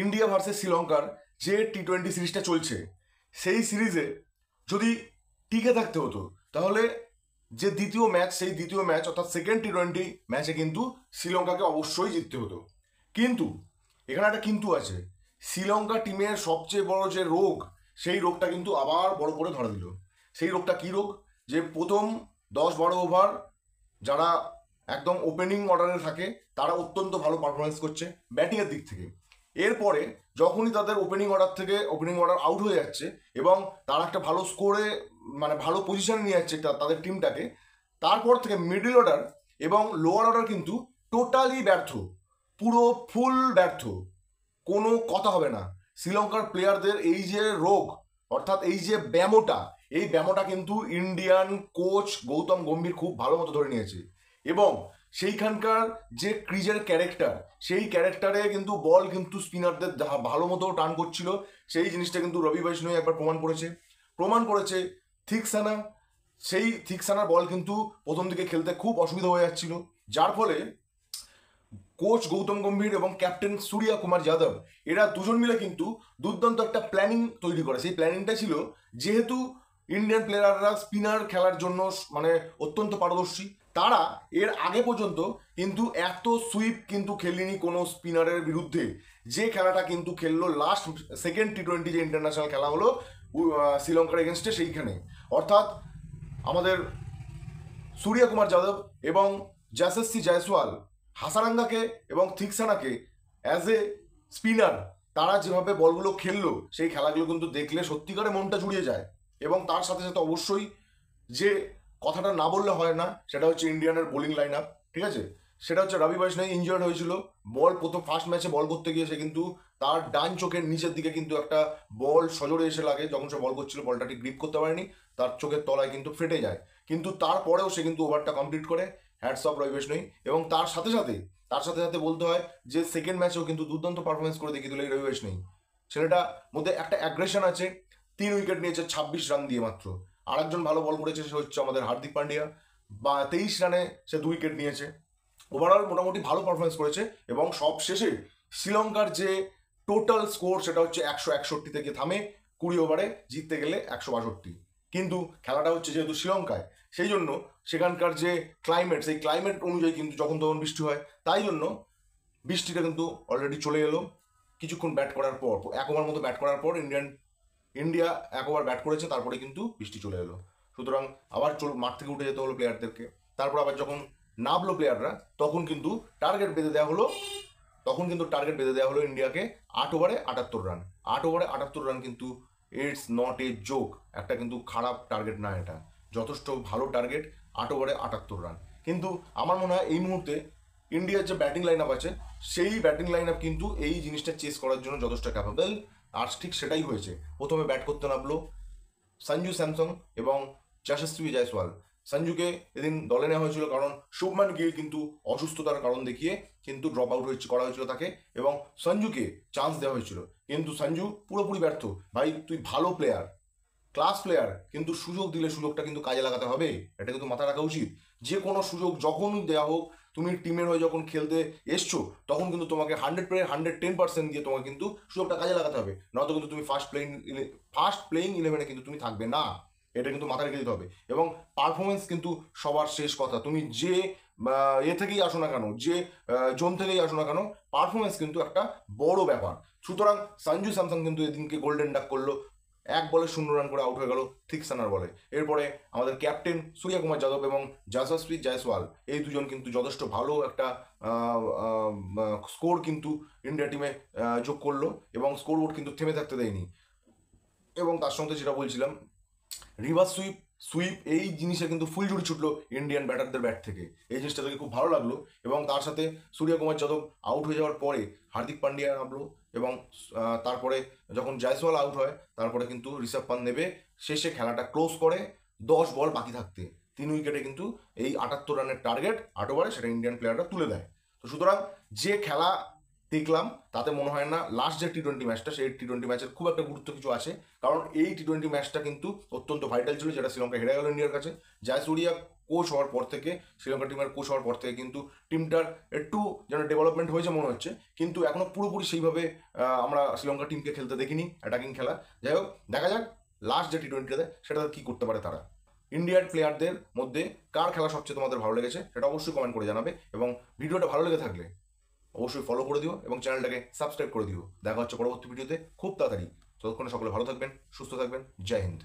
India versus শ্রীলঙ্কার যে টি-20 সিরিজটা চলছে, সেই সিরিজে যদি টিকে থাকতে হতো তাহলে যে দ্বিতীয় ম্যাচ, সেই দ্বিতীয় ম্যাচ অর্থাৎ সেকেন্ড টি-20 ম্যাচে কিন্তু শ্রীলঙ্কাকে অবশ্যই জিততে হতো। কিন্তু এখানে একটা কিন্তু আছে, শ্রীলঙ্কা টিমের সবচেয়ে বড় যে রোগ, সেই রোগটা কিন্তু আবার বড় করে ধরা দিল। সেই রোগটা কি রোগ? যে প্রথম 10-12 ওভার যারা একদম ওপেনিং অর্ডারে থাকে তারা অত্যন্ত ভালো পারফরমেন্স করছে ব্যাটিংয়ের দিক থেকে। এরপরে যখনই তাদের ওপেনিং অর্ডার আউট হয়ে যাচ্ছে এবং তারা একটা ভালো স্কোরে মানে ভালো পজিশনে নিয়ে যাচ্ছে তাদের টিমটাকে, তারপর থেকে মিডল অর্ডার এবং লোয়ার অর্ডার কিন্তু টোটালি ব্যর্থ, পুরো ফুল ব্যর্থ, কোনো কথা হবে না। শ্রীলঙ্কার প্লেয়ারদের এই যে রোগ অর্থাৎ এই যে ব্যামোটা কিন্তু ইন্ডিয়ান কোচ গৌতম গম্ভীর খুব ভালো মতো ধরে নিয়েছে। এবং সেইখানকার যে ক্রিজের ক্যারেক্টার, সেই ক্যারেক্টারে কিন্তু বল কিন্তু স্পিনারদের ভালো মতো টার্ন করছিল। সেই জিনিসটা কিন্তু রবি বৈষ্ণব একবার প্রমাণ করেছে সেই থিকসানার বল কিন্তু প্রথম দিকে খেলতে খুব অসুবিধা হয়ে যাচ্ছিল, যার ফলে কোচ গৌতম গম্ভীর এবং ক্যাপ্টেন সূর্যা কুমার যাদব এরা দুজন মিলে কিন্তু দুর্দান্ত একটা প্ল্যানিং তৈরি করে। সেই প্ল্যানিংটা ছিল, যেহেতু ইন্ডিয়ান প্লেয়াররা স্পিনার খেলার জন্য মানে অত্যন্ত পারদর্শী, তারা এর আগে পর্যন্ত কিন্তু এত সুইপ কিন্তু খেলেনি কোনো স্পিনারের বিরুদ্ধে। যে খেলাটা কিন্তু খেললো লাস্ট সেকেন্ড টি-20 যে ইন্টারন্যাশনাল খেলা হলো শ্রীলঙ্কার এগেনস্টে, সেইখানে অর্থাৎ আমাদের সূর্য কুমার যাদব এবং যশস্বী জয়সওয়াল হাসারাঙ্গাকে এবং থিকসানাকে অ্যাজ এ স্পিনার তারা যেভাবে বলগুলো খেললো, সেই খেলাগুলো কিন্তু দেখলে সত্যিকারে মনটা জুড়িয়ে যায়। এবং তার সাথে সাথে অবশ্যই যে কথাটা না বললে হয় না, সেটা হচ্ছে ইন্ডিয়ানের বোলিং লাইন আপ। ঠিক আছে, সেটা হচ্ছে রবি বৈষ্ণব ইনজিয়ার্ড হয়েছিল। প্রথম ফার্স্ট ম্যাচে বল করতে গিয়ে সে কিন্তু তার ডান চোখের নিচের দিকে কিন্তু একটা বল সজোরে এসে লাগে। যখন সে বল করছিল বলটা ঠিক গ্রিপ করতে পারেনি, তার চোখের তলায় কিন্তু ফেটে যায়। কিন্তু তারপরেও সে কিন্তু ওভারটা কমপ্লিট করে, হ্যাটস অফ রবি বৈষ্ণব। এবং তার সাথে সাথে বলতে হয় যে সেকেন্ড ম্যাচেও কিন্তু দুর্দান্ত পারফরমেন্স করে দেখিয়ে দিল এই রবি বৈষ্ণব। ছেলেটার মধ্যে একটা অ্যাগ্রেশন আছে। 3 উইকেট নিয়েছে 26 রান দিয়ে মাত্র। আরেকজন ভালো বল করেছে, সে হচ্ছে আমাদের হার্দিক পান্ডিয়া, 23 রানে সে 2 উইকেট নিয়েছে। ওভারঅল মোটামুটি ভালো পারফরমেন্স করেছে। এবং সব শেষে শ্রীলঙ্কার যে টোটাল স্কোর সেটা হচ্ছে 161 থেকে থামে 20 ওভারে, জিততে গেলে 162। কিন্তু খেলাটা হচ্ছে যেহেতু শ্রীলঙ্কায়, সেই জন্য সেখানকার যে ক্লাইমেট, সেই ক্লাইমেট অনুযায়ী কিন্তু যখন তখন বৃষ্টি হয়, তাই জন্য বৃষ্টিটা কিন্তু অলরেডি চলে এলো। কিছুক্ষণ ব্যাট করার পর, 1 ওভার মতো ব্যাট করার পর ইন্ডিয়া 1 ওভার ব্যাট করেছে, তারপরে কিন্তু বৃষ্টি চলে এলো। সুতরাং আবার মাঠ থেকে উঠে যেতে হলো প্লেয়ারদেরকে। তারপর আবার যখন নামলো প্লেয়াররা, তখন কিন্তু টার্গেট বেঁধে দেওয়া হলো ইন্ডিয়াকে 8 ওভারে 78 রান। 8 ওভারে 78 রান কিন্তু ইটস নট এ জোক, একটা কিন্তু খারাপ টার্গেট না, এটা যথেষ্ট ভালো টার্গেট। 8 ওভারে 78 রান। কিন্তু আমার মনে হয় এই মুহূর্তে ইন্ডিয়ার যে ব্যাটিং লাইন আপ আছে, সেই ব্যাটিং লাইন আপ কিন্তু এই জিনিসটা চেস করার জন্য যথেষ্ট ক্যাপাবল। আর ঠিক সেটাই হয়েছে। প্রথমে ব্যাট করতে নামলো সঞ্জু স্যামসং এবং যশস্বী জয়সওয়াল। সঞ্জুকে এদিন দলে নেওয়া হয়েছিল কারণ শুভমান গিল কিন্তু অসুস্থতার কারণ দেখিয়ে কিন্তু ড্রপ আউট করা হয়েছিল তাকে, এবং সঞ্জুকে চান্স দেওয়া হয়েছিল। কিন্তু সঞ্জু পুরোপুরি ব্যর্থ। ভাই, তুই ভালো প্লেয়ার, ক্লাস প্লেয়ার, কিন্তু সুযোগ দিলে সুযোগটা কিন্তু কাজে লাগাতে হবে, এটা কিন্তু মাথায় রাখা উচিত। যে কোনো সুযোগ যখনই দেওয়া হোক, তুমি টিমের হয়ে যখন খেলতে এসছো, তখন কিন্তু তোমাকে 110% দিয়ে তোমাকে কিন্তু সুযোগটা কাজে লাগাতে হবে। নয়তো কিন্তু তুমি ফার্স্ট প্লেইং 11-এ কিন্তু তুমি থাকবে না, এটা কিন্তু মাথায় রেখে দিতে হবে। এবং পারফরমেন্স কিন্তু সবার শেষ কথা। তুমি যে থেকেই আসো না কেন, যে জোন থেকেই আসো না কেন, পারফরমেন্স কিন্তু একটা বড় ব্যাপার। সুতরাং সঞ্জু স্যামসং কিন্তু এদিনকে গোল্ডেন ডাক করলো, 1 বলে 0 রান করে আউট হয়ে গেল থিকসানার বলে। এরপরে আমাদের ক্যাপ্টেন সূর্য কুমার যাদব এবং যশস্বী জয়সওয়াল, এই দুজন কিন্তু যথেষ্ট ভালো একটা স্কোর কিন্তু ইন্ডিয়া টিমে যোগ করলো, এবং স্কোরবোর্ড কিন্তু থেমে থাকতে দেয়নি। এবং তার সঙ্গে যেটা বলছিলাম, রিভার্স সুইপ এই জিনিসে কিন্তু ফুলঝুরি ছুটলো ইন্ডিয়ান ব্যাটারদের ব্যাট থেকে। এই জিনিসটা থেকে খুব ভালো লাগলো। এবং তার সাথে সূর্য কুমার যাদব আউট হয়ে যাওয়ার পরে হার্দিক পান্ডিয়া নামলো, এবং তারপরে যখন জয়সওয়াল আউট হয়, তারপরে কিন্তু ঋষভ পান্ত নেবে শেষে খেলাটা ক্লোজ করে 10 বল বাকি থাকতে 3 উইকেটে কিন্তু এই 78 রানের টার্গেট 8 ওভারে সেটা ইন্ডিয়ান প্লেয়াররা তুলে দেয়। তো সুতরাং যে খেলা দেখলাম তাতে মনে হয় না লাস্ট যে টি-20 ম্যাচটা সেই টি-20 ম্যাচের খুব একটা গুরুত্ব কিছু আছে, কারণ এই টি-20 ম্যাচটা কিন্তু অত্যন্ত ভাইটাল ছিল, যেটা শ্রীলঙ্কা হেরে গেল ইন্ডিয়ার কাছে। জয়সূরিয়া কোচ হওয়ার পর থেকে, শ্রীলঙ্কা টিমের কোচ হওয়ার পর থেকে কিন্তু টিমটার একটু যেন ডেভেলপমেন্ট হয়েছে মনে হচ্ছে, কিন্তু এখনো পুরোপুরি সেইভাবে আমরা শ্রীলঙ্কা টিমকে খেলতে দেখিনি, অ্যাটাকিং খেলা। যাই হোক, দেখা যাক লাস্ট যে টি-20টাতে সেটা কী করতে পারে তারা। ইন্ডিয়ার প্লেয়ারদের মধ্যে কার খেলা সবচেয়ে তোমাদের ভালো লেগেছে সেটা অবশ্যই কমেন্ট করে জানাবে, এবং ভিডিওটা ভালো লেগে থাকলে অবশ্যই ফলো করে দিও এবং চ্যানেলটাকে সাবস্ক্রাইব করে দিও। দেখা হচ্ছে পরবর্তী ভিডিওতে খুব তাড়াতাড়ি। ততক্ষণে সকলে ভালো থাকবেন, সুস্থ থাকবেন। জয় হিন্দ।